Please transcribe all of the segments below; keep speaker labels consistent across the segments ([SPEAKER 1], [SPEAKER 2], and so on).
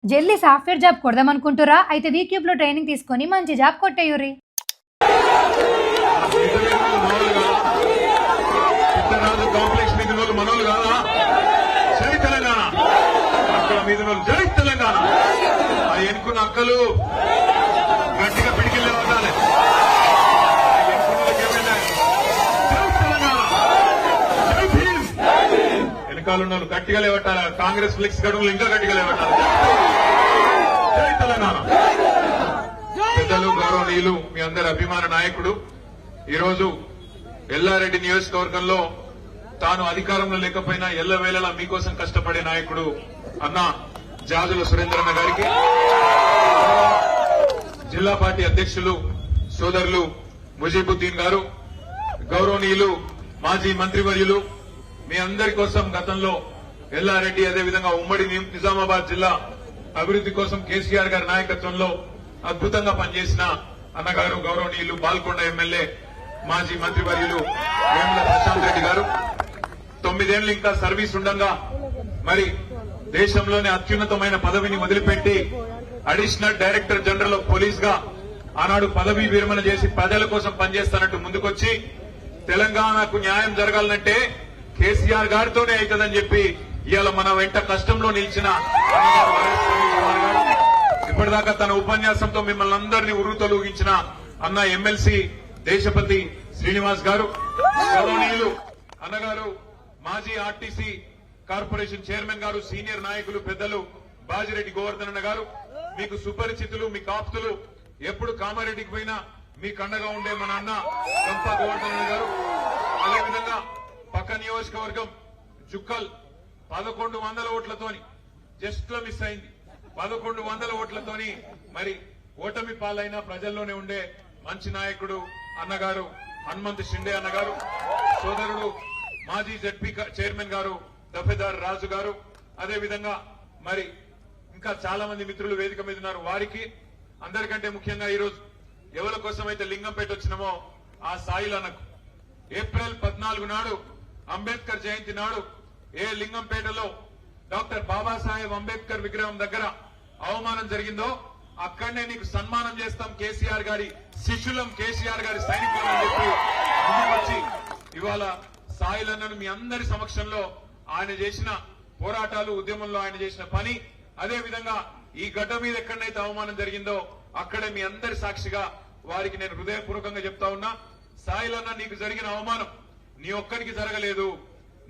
[SPEAKER 1] జల్దీ software job కొడదామనుకుంటురా? అయితే వీక్యూబ్ లో ట్రైనింగ్ తీసుకొని మంచి జాబ్ కొట్టేయుర్రి.
[SPEAKER 2] ఎన్నుకున్న అక్కలు గట్టిగా పిడికిలే ఉండాలి. వెనకాలన్న గట్టిగా లేవట్టాలి. కాంగ్రెస్ ఫ్లెక్స్ గడువులు ఇంకా గట్టిగా లేవట్టాలి. జై తెలంగాణ. పెద్దలు, గౌరవనీయులు, మీ అందరి అభిమాన నాయకుడు ఈరోజు ఎల్లారెడ్డి నియోజకవర్గంలో తాను అధికారంలో లేకపోయినా ఎల్లవేళలా మీకోసం కష్టపడే నాయకుడు అన్న జాజుల సురేంద్రన్న గారికి, జిల్లా పార్టీ అధ్యక్షులు సోదరులు ముజీబుద్దీన్ గారు, గౌరవనీయులు మాజీ మంత్రివర్యులు, మీ అందరి కోసం గతంలో ఎల్లారెడ్డి అదేవిధంగా ఉమ్మడి నిజామాబాద్ జిల్లా అభివృద్ది కోసం కేసీఆర్ గారి నాయకత్వంలో అద్భుతంగా పనిచేసిన అన్నగారు, గౌరవనీయులు బాల్కొండ ఎమ్మెల్యే మాజీ మంత్రివర్యులు వేముల ప్రశాంత్ రెడ్డి గారు, 9 ఏళ్లు ఇంకా సర్వీస్ ఉండగా మరి దేశంలోనే అత్యున్నతమైన పదవిని వదిలిపెట్టి additional director general of police గా ఆనాడు పదవీ విరమణ చేసి ప్రజల కోసం పనిచేస్తానంటూ ముందుకొచ్చి తెలంగాణకు న్యాయం జరగాలంటే కేసీఆర్ గారితోనే అవుతుందని చెప్పి ఇవాళ మన వెంట కష్టంలో నిలిచిన ఇప్పటిదాకా తన ఉపన్యాసంతో మిమ్మల్ని అందరినీ ఉర్రూతలూగించిన అన్న ఎమ్మెల్సీ దేశపతి శ్రీనివాస్ గారు, గౌరవనీయులు అన్నగారు మాజీ ఆర్టీసీ కార్పొరేషన్ చైర్మన్ గారు, సీనియర్ నాయకులు పెద్దలు బాజిరెడ్డి గోవర్ధన్ అన్న గారు, మీకు సుపరిచితులు, మీ కాపుతులు, ఎప్పుడు కామారెడ్డికి పోయినా మీ కండగా ఉండే మన అన్న కంపా గోవర్ధన్ అన్న గారు, అదేవిధంగా పక్క నియోజకవర్గం జుక్కల్ 1100 ఓట్లతోని జస్ట్ లో మిస్ అయింది. 1100 ఓట్లతోని మరి ఓటమి పాలైన ప్రజల్లోనే ఉండే మంచి నాయకుడు అన్నగారు హనుమంత్ షిండే అన్నగారు, సోదరుడు మాజీ జడ్పీ చైర్మన్ గారు దఫేదార్ రాజు గారు, అదేవిధంగా మరి ఇంకా చాలా మంది మిత్రులు వేదిక మీద ఉన్నారు. వారికి అందరికంటే ముఖ్యంగా ఈరోజు ఎవరి కోసమైతే లింగంపేట వచ్చినామో ఆ సాయిలన్నకు ఏప్రిల్ 14 నాడు అంబేద్కర్ జయంతి నాడు ఏ లింగంపేటలో డాక్టర్ బాబాసాహెబ్ అంబేద్కర్ విగ్రహం దగ్గర అవమానం జరిగిందో అక్కడనే నీకు సన్మానం చేస్తాం, కేసీఆర్ గారి శిష్యులం, కేసీఆర్ గారి సైనికులం అని చెప్పి ముందుకొచ్చి ఇవాళ సాయిలన్నను మీ అందరి సమక్షంలో ఆయన చేసిన పోరాటాలు, ఉద్యమంలో ఆయన చేసిన పని, అదేవిధంగా ఈ గడ్డ మీద ఎక్కడైతే అవమానం జరిగిందో అక్కడే మీ అందరి సాక్షిగా వారికి నేను హృదయపూర్వకంగా చెప్తా ఉన్నా, సాయిలన్న నీకు జరిగిన అవమానం నీ ఒక్కరికి జరగలేదు.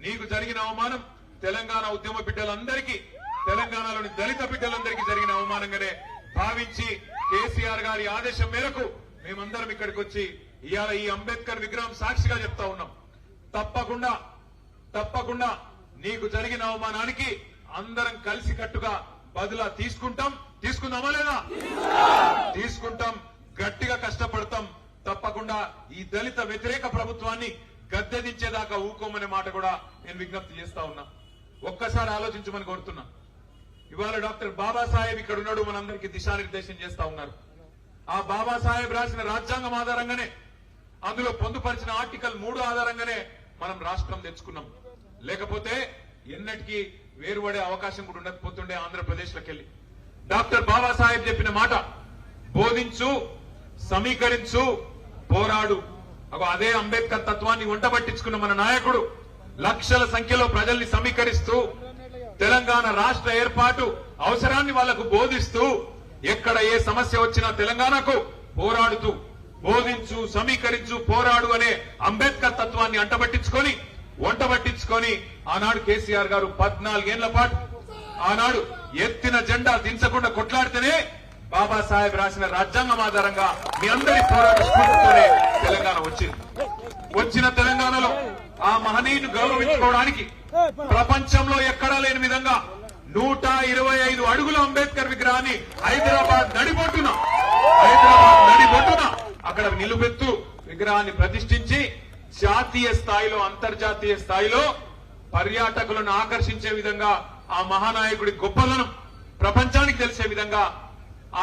[SPEAKER 2] నీకు జరిగిన అవమానం తెలంగాణ ఉద్యమ బిడ్డలందరికీ, తెలంగాణలోని దళిత బిడ్డలందరికీ జరిగిన అవమానంగానే భావించి కేసీఆర్ గారి ఆదేశం మేరకు మేమందరం ఇక్కడికి వచ్చి ఇవాళ ఈ అంబేద్కర్ విగ్రహం సాక్షిగా చెప్తా ఉన్నాం, తప్పకుండా నీకు జరిగిన అవమానానికి అందరం కలిసి కట్టుగా బదులా తీసుకుందామా లేదా? తీసుకుంటాం, గట్టిగా కష్టపడతాం. తప్పకుండా ఈ దళిత వ్యతిరేక ప్రభుత్వాన్ని గద్దెదించేదాకా ఊకోమనే మాట కూడా నేను విజ్ఞప్తి చేస్తా ఉన్నా. ఒక్కసారి ఆలోచించమని కోరుతున్నా. ఇవాళ డాక్టర్ బాబాసాహెబ్ ఇక్కడ ఉన్నాడు, మనందరికీ దిశానిర్దేశం చేస్తా ఉన్నారు. ఆ బాబాసాహెబ్ రాసిన రాజ్యాంగం ఆధారంగానే, అందులో పొందుపరిచిన ఆర్టికల్ 3 ఆధారంగానే మనం రాష్ట్రం తెచ్చుకున్నాం. లేకపోతే ఎన్నటికీ వేరుపడే అవకాశం కూడా ఉండకపోతుండే ఆంధ్రప్రదేశ్లోకి వెళ్ళి. డాక్టర్ బాబాసాహెబ్ చెప్పిన మాట బోధించు, సమీకరించు, పోరాడు. అదే అంబేద్కర్ తత్వాన్ని వంటబట్టించుకున్న మన నాయకుడు లక్షల సంఖ్యలో ప్రజల్ని సమీకరిస్తూ తెలంగాణ రాష్ట్ర ఏర్పాటు అవసరాన్ని వాళ్లకు బోధిస్తూ ఎక్కడ ఏ సమస్య వచ్చినా తెలంగాణకు పోరాడుతూ బోధించు, సమీకరించు, పోరాడు అనే అంబేద్కర్ తత్వాన్ని వంటబట్టించుకొని ఆనాడు కేసీఆర్ గారు 14 ఏళ్ల పాటు ఆనాడు ఎత్తిన జెండా దించకుండా కొట్లాడితేనే బాబాసాహెబ్ రాసిన రాజ్యాంగం ఆధారంగా మీ అందరి పోరాట స్ఫూర్తితోనే తెలంగాణ వచ్చిన తెలంగాణలో ఆ మహనీయుని గౌరవించుకోవడానికి ప్రపంచంలో ఎక్కడా లేని విధంగా 125 అడుగుల అంబేద్కర్ విగ్రహాన్ని హైదరాబాద్ నడిబొట్టున అక్కడ నిలువెత్తు విగ్రహాన్ని ప్రతిష్ఠించి జాతీయ స్థాయిలో, అంతర్జాతీయ స్థాయిలో పర్యాటకులను ఆకర్షించే విధంగా ఆ మహానాయకుడి గొప్పదనం ప్రపంచానికి తెలిసే విధంగా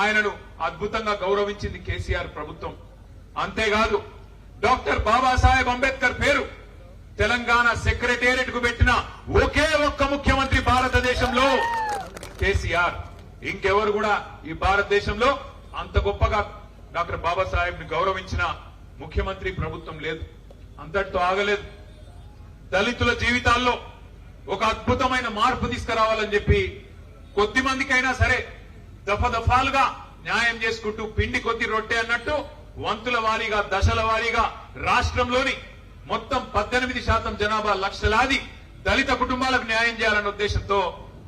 [SPEAKER 2] ఆయనను అద్భుతంగా గౌరవించింది కేసీఆర్ ప్రభుత్వం. అంతేకాదు డాక్టర్ బాబాసాహెబ్ అంబేద్కర్ పేరు తెలంగాణ సెక్రటేరియట్ కు పెట్టిన ఒకే ఒక్క ముఖ్యమంత్రి భారతదేశంలో కేసీఆర్. ఇంకెవరు కూడా ఈ భారతదేశంలో అంత గొప్పగా డాక్టర్ బాబాసాహెబ్ ని గౌరవించిన ముఖ్యమంత్రి ప్రభుత్వం లేదు. అంతటితో ఆగలేదు. దళితుల జీవితాల్లో ఒక అద్భుతమైన మార్పు తీసుకురావాలని చెప్పి కొద్ది మందికైనా సరే దఫాలుగా న్యాయం చేసుకుంటూ పిండి కొద్ది రొట్టె అన్నట్టు వంతుల వారీగా దశల వారీగా రాష్ట్రంలోని మొత్తం 18% జనాభా లక్షలాది దళిత కుటుంబాలకు న్యాయం చేయాలనే ఉద్దేశంతో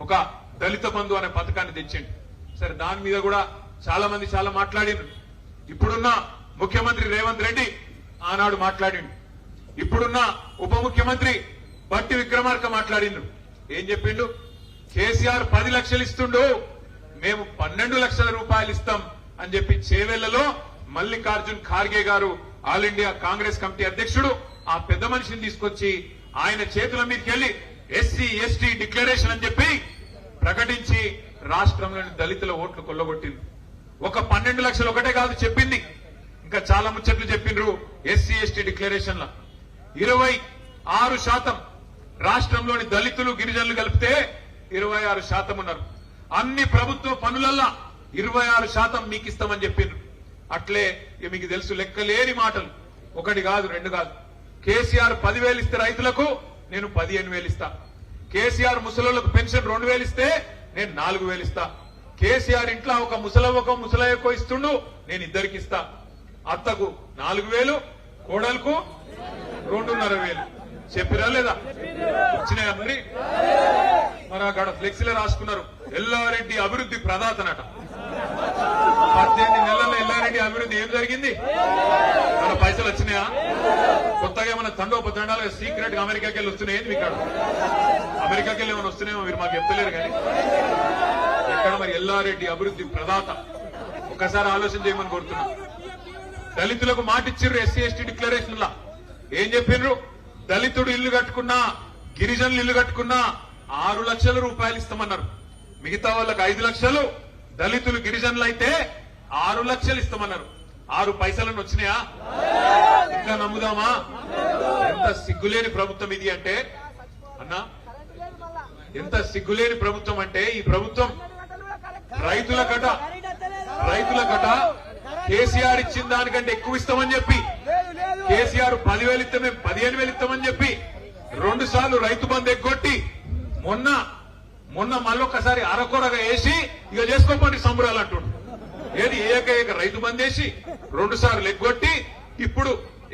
[SPEAKER 2] ఒక దళిత బంధు అనే పథకాన్ని తెచ్చిండు. సరే, దాని మీద కూడా చాలా మంది చాలా మాట్లాడిండ్రు. ఇప్పుడున్న ముఖ్యమంత్రి రేవంత్ రెడ్డి ఆనాడు మాట్లాడిండు. ఇప్పుడున్న ఉప ముఖ్యమంత్రి బట్టి విక్రమార్క మాట్లాడిండ్రు. ఏం చెప్పిండు? కేసీఆర్ 10 లక్షలు ఇస్తుండు, మేము 12 లక్షల రూపాయలు ఇస్తాం అని చెప్పి చేవెళ్లలో మల్లికార్జున్ ఖార్గే గారు ఆల్ ఇండియా కాంగ్రెస్ కమిటీ అధ్యక్షుడు ఆ పెద్ద మనిషిని తీసుకొచ్చి ఆయన చేతుల మీదకి వెళ్లి ఎస్సీ ఎస్టీ డిక్లరేషన్ అని చెప్పి ప్రకటించి రాష్ట్రంలోని దళితుల ఓట్లు కొల్లగొట్టింది. ఒక 12 లక్షలు ఒకటే కాదు చెప్పింది, ఇంకా చాలా ముచ్చట్లు చెప్పిండ్రు. ఎస్సీ ఎస్టీ డిక్లరేషన్ లా 26% రాష్ట్రంలోని దళితులు గిరిజనులు కలిపితే 26% ఉన్నారు. అన్ని ప్రభుత్వ పనులల్లా 26% మీకు ఇస్తామని చెప్పిండ్రు. అట్లే మీకు తెలుసు లెక్కలేని మాటలు, ఒకటి కాదు రెండు కాదు. కేసీఆర్ 10,000 ఇస్తే రైతులకు నేను 15,000 ఇస్తా. కేసీఆర్ ముసలోళ్లకు పెన్షన్ 2,000 ఇస్తే నేను 4,000 ఇస్తా. కేసీఆర్ ఇంట్లో ఒక ముసలవ్వకో ముసలయ్యకో ఇస్తుండు, నేను ఇద్దరికి ఇస్తా. అత్తకు 4,000, కోడలకు 2,500. చెప్పిరా లేదా? వచ్చినాయా మరి? మరి అక్కడ ఫ్లెక్సీలో రాసుకున్నారు ఎల్లారెడ్డి అభివృద్ధి ప్రదాతనట. 18 నెలల్లో ఎల్లారెడ్డి అభివృద్ధి ఏం జరిగింది? మన పైసలు వచ్చినాయా? కొత్తగా ఏమైనా తండోపతండాలుగా సీక్రెట్ గా అమెరికాకి వెళ్ళి వస్తున్నాయి. మీకు అమెరికాకి వెళ్ళి ఏమైనా వస్తున్నాయో మీరు మాకు చెప్తలేరు కానీ ఎక్కడ మరి ఎల్లారెడ్డి అభివృద్ధి ప్రదాత? ఒక్కసారి ఆలోచన చేయమని కోరుతున్నా. దళితులకు మాటిచ్చిర్రు ఎస్సీ ఎస్టీ డిక్లరేషన్ లా. ఏం చెప్పిండ్రు? దళితుడు ఇల్లు కట్టుకున్నా, గిరిజనులు ఇల్లు కట్టుకున్నా 6 లక్షల రూపాయలు ఇస్తామన్నారు. మిగతా వాళ్ళకి 5 లక్షలు, దళితులు గిరిజనులు అయితే 6 లక్షలు ఇస్తామన్నారు. 6 పైసలను వచ్చినాయా? ఇంకా నమ్ముదామా? ఎంత సిగ్గులేని ప్రభుత్వం ఇది అంటే అన్నా, ఎంత సిగ్గులేని ప్రభుత్వం అంటే ఈ ప్రభుత్వం రైతుల కట కేసీఆర్ ఇచ్చిన దానికంటే ఎక్కువ ఇస్తామని చెప్పి, కేసీఆర్ 10,000 ఇస్తే మేము 15,000 ఇస్తామని చెప్పి 2 సార్లు రైతు బంధు ఎగ్గొట్టి మొన్న మళ్ళొక్కసారి అరకొరగా వేసి ఇక చేసుకోండి సంబరాలు అంటుండ్రు. ఏది ఏక రైతు బంధు వేసి 2 సార్లు ఎగ్గొట్టి ఇప్పుడు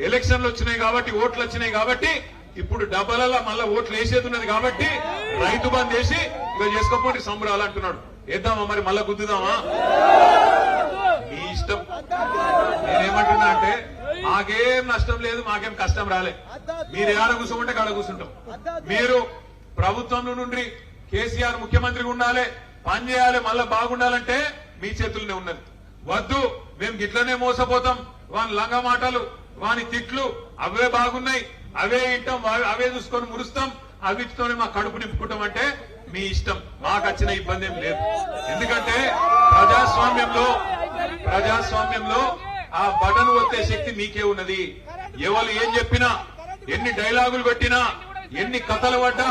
[SPEAKER 2] ఎలక్షన్లు వచ్చినాయి కాబట్టి, ఓట్లు వచ్చినాయి కాబట్టి, ఇప్పుడు డబ్బలలో మళ్ళా ఓట్లు వేసేది ఉన్నది కాబట్టి రైతు బంధు వేసి ఇక చేసుకోండి సంబరాలు అంటున్నాడు. వేద్దామా మరి? మళ్ళా గుద్దుదామా? మీ ఇష్టం. నేనేమంటున్నా అంటే మాకేం నష్టం లేదు, మాకేం కష్టం రాలే. మీరు ఏడ కూర్చోమంటే కాడ కూర్చుంటాం. మీరు ప్రభుత్వంలో నుండి కేసీఆర్ ముఖ్యమంత్రిగా ఉండాలి, పని చేయాలి, మళ్ళా బాగుండాలంటే మీ చేతుల్లోనే ఉన్నది. వద్దు, మేము గిట్లనే మోసపోతాం, వాని లంగ మాటలు, వాని తిట్లు అవే బాగున్నాయి, అవే ఇంటాం, అవే చూసుకొని మురుస్తాం, అవిటితోనే మా కడుపు నింపుకుంటాం అంటే మీ ఇష్టం. మాకు వచ్చిన ఇబ్బంది ఏం లేదు. ఎందుకంటే ప్రజాస్వామ్యంలో ఆ బటన్ ఒత్తే శక్తి మీకే ఉన్నది. ఎవరు ఏం చెప్పినా, ఎన్ని డైలాగులు పెట్టినా, ఎన్ని కథలు పడ్డా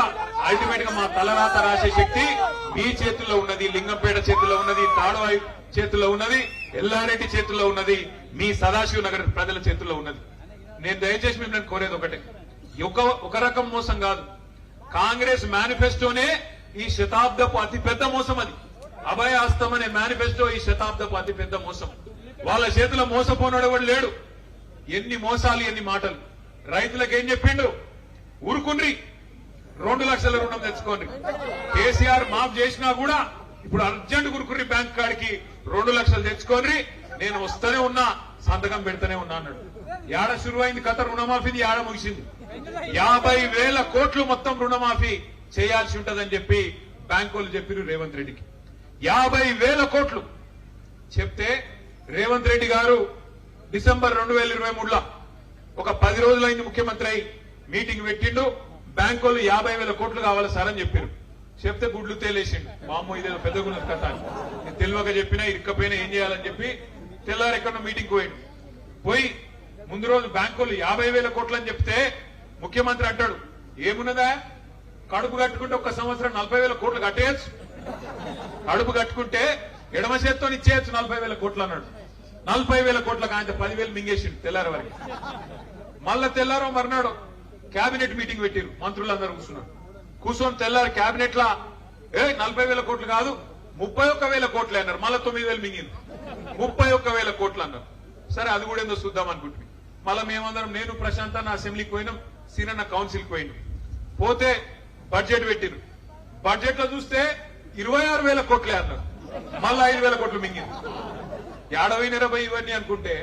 [SPEAKER 2] అల్టిమేట్ గా మా తలరాత రాసే శక్తి మీ చేతుల్లో ఉన్నది. లింగంపేట చేతుల్లో ఉన్నది, తాడువాయి చేతుల్లో ఉన్నది, ఎల్లారెడ్డి చేతుల్లో ఉన్నది, మీ సదాశివ నగర్ ప్రజల చేతుల్లో ఉన్నది. నేను దయచేసి మిమ్మల్ని కోరేది ఒకటే, ఒక రకం మోసం కాదు. కాంగ్రెస్ మేనిఫెస్టోనే ఈ శతాబ్దపు అతిపెద్ద మోసం. అది అభయహస్తం అనే మేనిఫెస్టో ఈ శతాబ్దపు అతిపెద్ద మోసం. వాళ్ళ చేతిలో మోసపోనాడు ఎవడు లేడు. ఎన్ని మోసాలు, ఎన్ని మాటలు. రైతులకు ఏం చెప్పిండు? ఊరుకుండ్రి, 2 లక్షల రుణం తెచ్చుకోండి. కేసీఆర్ మాఫ్ చేసినా కూడా ఇప్పుడు అర్జెంట్ గురుకుర్రి బ్యాంక్ కాడికి 2 లక్షలు తెచ్చుకోండి, నేను వస్తూనే ఉన్నా, సంతకం పెడతానే ఉన్నా అన్నాడు. ఏడ శురువైంది కథ రుణమాఫీది, ఏడ ముగిసింది. 50,000 కోట్లు మొత్తం రుణమాఫీ చేయాల్సి ఉంటదని చెప్పి బ్యాంకులు చెప్పారు రేవంత్ రెడ్డికి. 50,000 కోట్లు చెప్తే రేవంత్ రెడ్డి గారు డిసెంబర్ 2023లో ఒక 10 రోజులైంది ముఖ్యమంత్రి అయి మీటింగ్ పెట్టిండు. బ్యాంకులు 50,000 కోట్లు కావాలి సార్ అని చెప్పారు. చెప్తే గుడ్లు తేలేసిండు. మామూలు ఇదేదో పెద్ద గుణ కథ నేను తెలియక చెప్పినా, ఇరుక్కపోయినా ఏం చేయాలని చెప్పి తెల్లారు ఎక్కడో మీటింగ్ పోయాడు. పోయి ముందు రోజు బ్యాంకులు 50,000 కోట్లు అని చెప్తే ముఖ్యమంత్రి అంటాడు, ఏమున్నదా కడుపు కట్టుకుంటే 1 సంవత్సరం 40,000 కోట్లు కట్టేయచ్చు, కడుపు కట్టుకుంటే ఎడమ చేత్తో ఇచ్చేయచ్చు 40,000 కోట్లు అన్నాడు. 40,000 కోట్లకు ఆయన 10,000 మింగేసిండు తెల్లారి వరకు. మళ్ళా తెల్లారో మర్నాడు కేబినెట్ మీటింగ్ పెట్టిరు, మంత్రులందరూ కూర్చున్నారు. కూర్చొని తెల్లారి కేబినెట్ లా 40,000 కోట్లు కాదు 31,000 కోట్లే అన్నారు. మళ్ళా 9,000 మింగింది, 31,000 కోట్లు అన్నారు. సరే అది కూడా ఏందో చూద్దాం అనుకుంటుంది. మళ్ళా మేమందరం నేను ప్రశాంత్ అన్న అసెంబ్లీకి పోయినాం, సీనన్న కౌన్సిల్కి పోయినాం. పోతే బడ్జెట్ పెట్టిరు. బడ్జెట్ లో చూస్తే 26,000 కోట్లే అన్నారు. మళ్ళా 5,000 కోట్లు మింగింది. ఏడవైనరబై ఇవన్నీ అనుకుంటే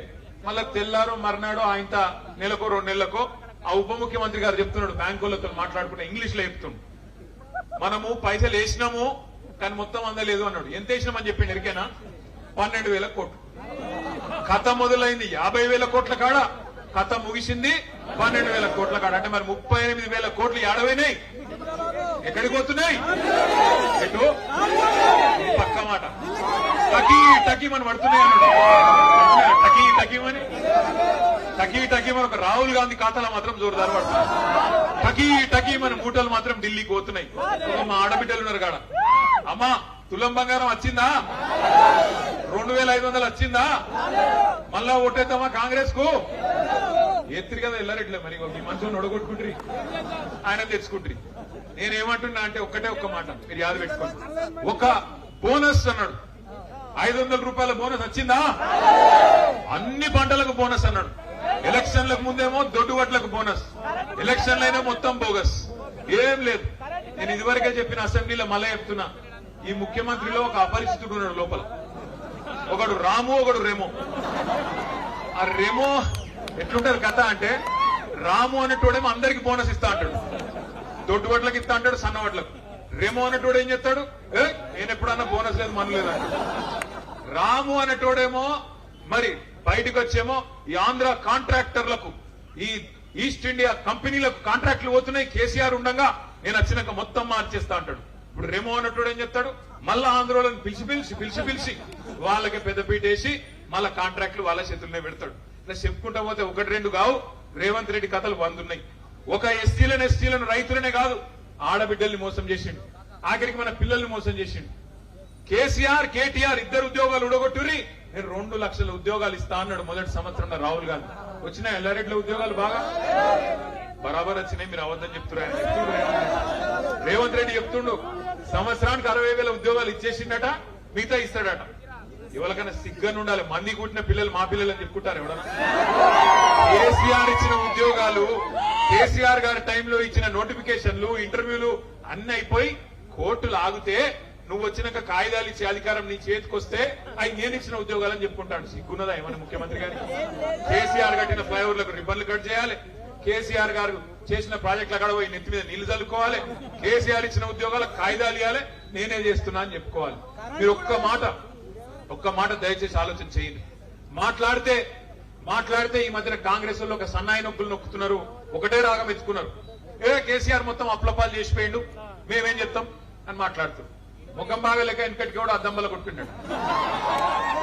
[SPEAKER 2] మళ్ళా తెల్లారో మర్నాడో ఆయన నెలకో 2 నెలలకో ఆ ఉప ముఖ్యమంత్రి గారు చెప్తున్నాడు, బ్యాంకులతో మాట్లాడుకుంటే ఇంగ్లీష్ లో చెప్తున్నాడు, మనము పైసలు వేసినాము కానీ మొత్తం అందలేదు అన్నాడు. ఎంత వేసినామని చెప్పిండు ఎరికేనా? 12,000 కోట్లు. కథ మొదలైంది 50,000 కోట్ల కాడ, కథ ముగిసింది 12,000 కోట్ల కాడ. అంటే మరి 38,000 కోట్లు ఏడవైనాయి, ఎక్కడికి పోతున్నాయి? ఎటు? పక్క మాట టకీ టకీ మనం పడుతున్నాయి అన్నాడు. టకీ టకీమని టకీ టకీమని ఒక రాహుల్ గాంధీ ఖాతాలో మాత్రం జోరుదారు పడుతుంది. టకీ టకీమని మూటలు మాత్రం ఢిల్లీకి పోతున్నాయి. మా ఆడబిడ్డలు ఉన్నారు కాడ, అమ్మా తులం బంగారం వచ్చిందా? 2,500 వచ్చిందా? మళ్ళా ఓటేద్దామా కాంగ్రెస్ కు? ఎత్తిరి కదా ఎల్లారెడ్లే. మరి ఈ మనుషులను ఒడగొట్టుకుంటారు, ఆయన తెచ్చుకుంటారు. నేనేమంటున్నా అంటే ఒక్క మాట మీరు యాద పెట్టుకోండి. ఒక బోనస్ అన్నాడు, 500 రూపాయల బోనస్ వచ్చిందా? అన్ని పంటలకు బోనస్ అన్నాడు. ఎలక్షన్లకు ముందేమో దొడ్డువట్లకు బోనస్, ఎలక్షన్లైనా మొత్తం బోగస్, ఏం లేదు. నేను ఇదివరకే చెప్పిన అసెంబ్లీలో మళ్ళీ చెప్తున్నా, ఈ ముఖ్యమంత్రిలో ఒక అపరిచితుడు ఉన్నాడు లోపల. ఒకడు రాము, ఒకడు రెమో. ఆ రెమో ఎట్లుంటది కథ అంటే, రాము అనేటోడేమో అందరికి బోనస్ ఇస్తా అంటాడు, దొడ్డు వడ్లకు ఇస్తా అంటాడు, సన్న వడ్లకు. రెమో అనేటోడు ఏం చెప్తాడు, నేను ఎప్పుడన్నా బోనస్ లేదు మన లేదంటాడు. రాము అనేటోడేమో మరి బయటకు వచ్చేమో ఈ ఆంధ్ర కాంట్రాక్టర్లకు, ఈ ఈస్ట్ ఇండియా కంపెనీలకు కాంట్రాక్ట్లు పోతున్నాయి, కేసీఆర్ ఉండగా నేను వచ్చినాక మొత్తం మార్చేస్తా అంటాడు. ఇప్పుడు రెమో అన్నట్టు ఏం చెప్తాడు, మళ్ళా ఆంధ్రోళను పిలిచి వాళ్ళకి పెద్దపీట వేసి మళ్ళా కాంట్రాక్ట్లు వాళ్ళ చేతుల్లోనే పెడతాడు. ఇలా చెప్పుకుంటా పోతే 1-2 కావు, రేవంత్ రెడ్డి కథలు 100 ఉన్నాయి. ఒక ఎస్టీలను రైతులనే కాదు, ఆడబిడ్డల్ని మోసం చేసిండు, ఆఖరికి మన పిల్లల్ని మోసం చేసిండు. కేసీఆర్ కేటీఆర్ 2 ఉద్యోగాలు ఉడగొట్టురి, నేను 2 లక్షల ఉద్యోగాలు ఇస్తా అన్నాడు మొదటి సంవత్సరంలో రాహుల్ గాంధీ. వచ్చినాయి ఎల్లారెడ్ల ఉద్యోగాలు బాగా బరాబర్ వచ్చినాయి. మీరు అవద్దని చెప్తున్నారు. రేవంత్ రెడ్డి చెప్తుండు, సంవత్సరానికి 60,000 ఉద్యోగాలు ఇచ్చేసిండట, మిగతా ఇస్తాడట. ఎవరికైనా సిగ్గని ఉండాలి, మంది కూటిన పిల్లలు మా పిల్లలు అని చెప్పుకుంటారు ఎవడన్నా? కేసీఆర్ ఇచ్చిన ఉద్యోగాలు, కేసీఆర్ గారి టైంలో ఇచ్చిన నోటిఫికేషన్లు, ఇంటర్వ్యూలు అన్ని అయిపోయి కోర్టులు ఆగితే నువ్వు వచ్చినాక కాగితాలు ఇచ్చే అధికారం నీ చేతికొస్తే అవి నేను ఇచ్చిన ఉద్యోగాలని చెప్పుకుంటాడు. సిగ్గున్నదా ఏమన్నా ముఖ్యమంత్రి గారికి? కేసీఆర్ కట్టిన ఫ్లైఓవర్లకు రిబ్బన్లు కట్ చేయాలి, కేసీఆర్ గారు చేసిన ప్రాజెక్టుల కాడ పోయి నెత్తి మీద నీళ్లు చల్లుకోవాలి, కేసీఆర్ ఇచ్చిన ఉద్యోగాలకు కాగితాలు ఇవ్వాలి, నేనే చేస్తున్నా అని చెప్పుకోవాలి. మీరు ఒక్క మాట దయచేసి ఆలోచన చేయండి. మాట్లాడితే ఈ మధ్యన కాంగ్రెస్ లో ఒక సన్నాయి నొక్కులు నొక్కుతున్నారు, ఒకటే రాగం ఎత్తుకున్నారు. కేసీఆర్ మొత్తం అప్లపాలు చేసిపోయిండు, మేమేం చెప్తాం అని మాట్లాడుతారు. ముఖం బాగా లెక్క వెనకటికి కూడా అద్దంబల కొట్టుకుంటాడు.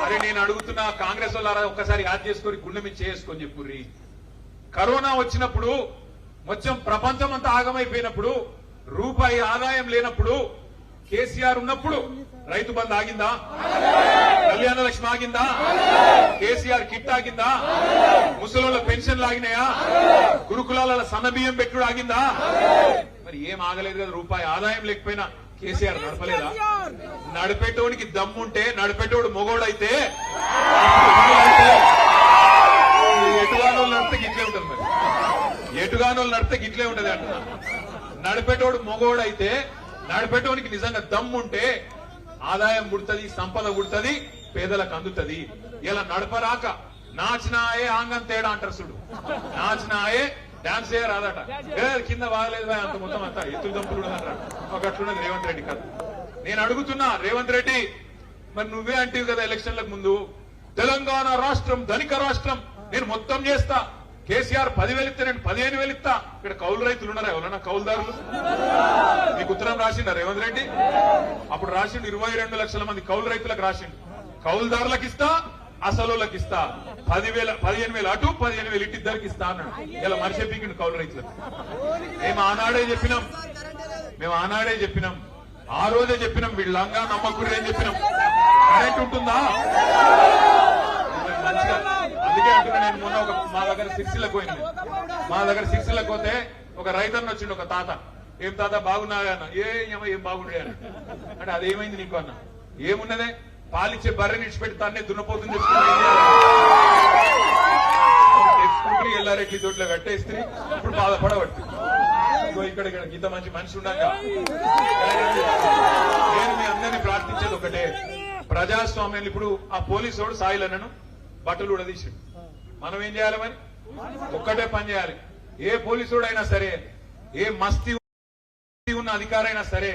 [SPEAKER 2] అరే నేను అడుగుతున్నా కాంగ్రెస్ వాళ్ళారా, ఒక్కసారి యాద్ చేసుకొని గుండె మీద చేసుకొని చెప్పుర్రి. కరోనా వచ్చినప్పుడు మొత్తం ప్రపంచం అంతా ఆగమైపోయినప్పుడు, రూపాయి ఆదాయం లేనప్పుడు, కేసీఆర్ ఉన్నప్పుడు రైతు బంధు ఆగిందా? కళ్యాణ లక్ష్మి ఆగిందా? కేసీఆర్ కిట్ ఆగిందా? ముసలోళ్ళ పెన్షన్లు ఆగినాయా? గురుకులాల సన్నబియ్యం పెట్టుడు ఆగిందా? మరి ఏం ఆగలేదు కదా. రూపాయి ఆదాయం లేకపోయినా కేసీఆర్ నడపలేదా? నడిపేటోడికి దమ్ముంటే, నడిపేటోడు మొగోడైతే, ఎటుగానోళ్ళు నడితే గిట్లే ఉంటుంది. మరి ఎటుగానోళ్ళు నడితే గిట్లే ఉంటది అంటున్నా. నడిపేటోడు మొగోడైతే, నడిపేటోనికి నిజంగా దమ్ముంటే ఆదాయం పుడుతుంది, సంపద పుడుతుంది, పేదలకు అందుతుంది. ఇలా నడపరాక నాచినాయే ఆంగం తేడా అంటారు చూడు, నాచినాయే డాన్స్ చేయరాదట. కింద బాగలేదు అంత మొత్తం అంతా ఎత్తులు దంపులు అంటారు. ఒకట్లున్నది రేవంత్ రెడ్డి కాదు. నేను అడుగుతున్నా రేవంత్ రెడ్డి, మరి నువ్వే అంటివి కదా ఎలక్షన్లకు ముందు, తెలంగాణ రాష్ట్రం ధనిక రాష్ట్రం, నేను మొత్తం చేస్తా, కేసీఆర్ 10,000 ఇస్తే నేను 15,000 ఇస్తా. ఇక్కడ కౌలు రైతులు ఉన్నారా ఎవరన్నా? కౌలుదారులు మీకు ఉత్తరం రాసిండా రేవంత్ రెడ్డి? అప్పుడు రాసిండు 22 లక్షల మంది కౌలు రైతులకు రాసిండు. కౌలుదారులకు ఇస్తా, అసలులకు ఇస్తా, 15,000 అటు 15,000 ఇటు ఇద్దరికి ఇస్తా అన్నాడు. ఇలా మనిషి కౌలు రైతులకు. మేము ఆనాడే చెప్పినాం ఆ రోజే చెప్పినాం వీళ్ళంగా నమ్మకుర్రి అని చెప్పినాం. కరెంట్ ఉంటుందా? మంచిగా అందుకే అంటున్నా నేను మొన్న మా దగ్గర సిరిసిల్లకు పోయింది. మా దగ్గర సిరిసిల్లకు పోతే ఒక రైతన్న వచ్చిండు, ఒక తాత. ఏం తాత బాగున్నాగా అన్న. ఏం బాగుండే అన్న. అంటే అదేమైంది నీకు అన్న? ఏమున్నదే, పాలిచ్చే బర్రెని ఇచ్చిపెట్టి తానే దున్నపోతుంది తెచ్చుకుంటే ఎల్లారెడ్డి తోటలో కట్టేస్తే ఇప్పుడు బాధపడబట్టి ఇక్కడ ఇంత మంచి మనిషి ఉండగా నేను మీ అందరినీ ప్రార్థించేది ఒకటే, ప్రజాస్వామ్యం. ఇప్పుడు ఆ పోలీసు వాడు సాయిలన్నను బట్టలు ఉడదీసాడు. మనం ఏం చేయాలి మరి? ఒక్కటే పని చేయాలి. ఏ పోలీసుడు అయినా సరే, ఏ మస్తీ ఉన్న అధికారైనా సరే,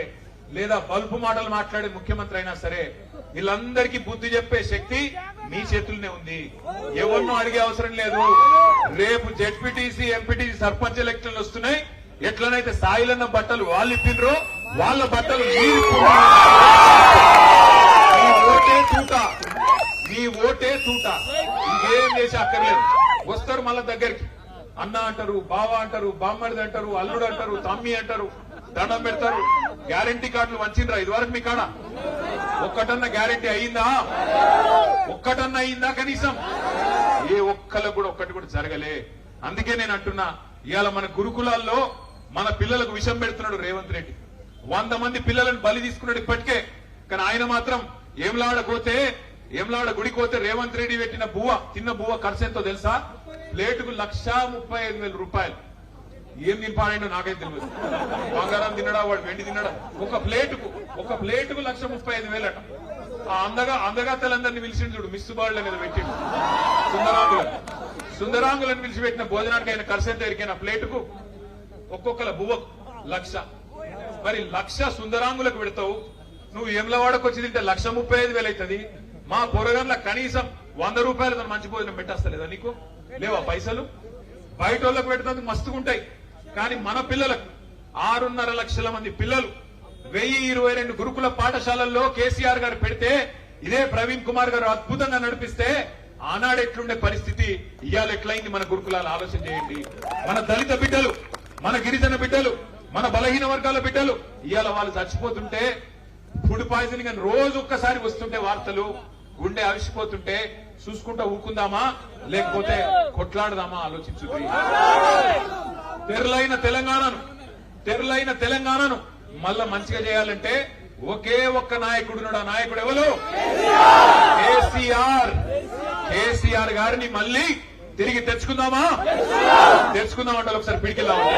[SPEAKER 2] లేదా బల్బు మాటలు మాట్లాడే ముఖ్యమంత్రి అయినా సరే, వీళ్ళందరికీ బుద్ధి చెప్పే శక్తి మీ చేతుల్లోనే ఉంది. ఎవరినో అడిగే అవసరం లేదు. రేపు జెడ్పీటీసీ, ఎంపీటీసీ, సర్పంచ్ ఎలక్షన్లు వస్తున్నాయి. ఎట్లనైతే సాయిలన్న బట్టలు వాళ్ళు ఇప్పినరో వాళ్ళ బట్టలు మీ ఓటే తూట. ఇంకేం చేసి అక్కర్లేదు. వస్తారు మళ్ళా దగ్గరికి, అన్న అంటారు, బావ అంటారు, బామ్మడిది అంటారు, అల్లుడు అంటారు, తమ్మి అంటారు, దండం పెడతారు. గ్యారంటీ కార్డులు వంచిండ్రా ఇదివరకు మీ కాడ? ఒక్కటన్నా గ్యారంటీ అయిందా? ఒక్కటన్నా అయిందా కనీసం? ఏ ఒక్కళ్ళకు కూడా ఒక్కటి కూడా జరగలే. అందుకే నేను అంటున్నా, ఇవాళ మన గురుకులాల్లో మన పిల్లలకు విషం పెడుతున్నాడు రేవంత్ రెడ్డి. 100 మంది పిల్లలను బలి తీసుకున్నాడు ఇప్పటికే. కానీ ఆయన మాత్రం ఏమ్లాడ గుడికి పోతే రేవంత్ రెడ్డి పెట్టిన తిన్న బువ్వ ఖర్చు ఎంతో తెలుసా? ప్లేటుకు 1,35,000 రూపాయలు. ఏం తినిపాడో నాకైతే తెలియదు. బంగారం తిన్నడా వాడు, వెండి తిన్నడా? ఒక ప్లేటుకు 1,35,000 అట. ఆ అందగాతలందరినీ పిలిచిండు చూడు, మిస్ బాళ్ళ మీద పెట్టిండు. సుందరాంగులను పిలిచిపెట్టిన భోజనానికి ఆయన ఖర్చు ఎంత ఎరికైనా? ప్లేటుకు ఒక్కొక్కల బువ్వకు 1,00,000. మరి 1,00,000 సుందరాంగులకు పెడతావు, నువ్వు ఏమ్లవాడకు వచ్చి తింటే 1,35,000 అవుతుంది. మా పొరగంలో కనీసం 100 రూపాయలతో మంచి భోజనం పెట్టేస్తలేదా నీకు? లేవా పైసలు? బయట వాళ్ళకు పెట్టడానికి మస్తుగుంటాయి. కానీ మన పిల్లలకు 6.5 లక్షల మంది పిల్లలు 1022 గురుకుల పాఠశాలల్లో కేసీఆర్ గారు పెడితే, ఇదే ప్రవీణ్ కుమార్ గారు అద్భుతంగా నడిపిస్తే ఆనాడు ఎట్లుండే పరిస్థితి, ఇవాళ ఎట్లయింది మన గురుకులాలు ఆలోచన చేయండి. మన దళిత బిడ్డలు, మన గిరిజన బిడ్డలు, మన బలహీన వర్గాల బిడ్డలు ఇవాళ వాళ్ళు చచ్చిపోతుంటే, ఫుడ్ పాయిజనింగ్ అని రోజు ఒక్కసారి వస్తుంటే వార్తలు, గుండె అవిసిపోతుంటే చూసుకుంటా ఊకుందామా లేకపోతే కొట్లాడదామా ఆలోచించుద్ది. తెరలైన తెలంగాణను మళ్ళా మంచిగా చేయాలంటే ఒకే ఒక్క నాయకుడున్నాడు. ఆ నాయకుడు ఎవరు? కేసీఆర్ గారిని మళ్ళీ తిరిగి తెచ్చుకుందామంటే ఒకసారి పిడికిల్దామంటే.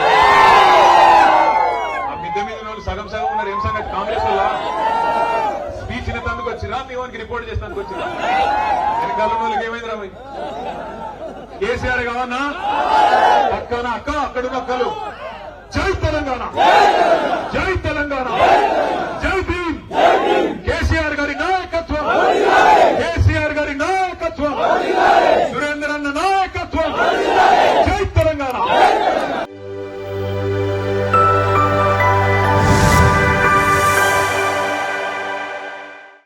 [SPEAKER 2] ఆ మిద్దె మీద వాళ్ళు సగం ఉన్నారు. ఏం సంగతి? కాంగ్రెస్ వల్ల స్పీచ్ ఇన్నందుకు వచ్చిరా, మీ వానికి రిపోర్ట్ చేసినందుకు వచ్చిరా? వెనకాల వాళ్ళకి ఏమైందిరా? కేసీఆర్ కావన్నా పక్కన అక్కడున్న అక్కలు జై తెలంగాణ, జై తెలంగాణ, జై భీమ్, కేసీఆర్ గారి నాయకత్వం, కేసీఆర్ గారి నాయకత్వం.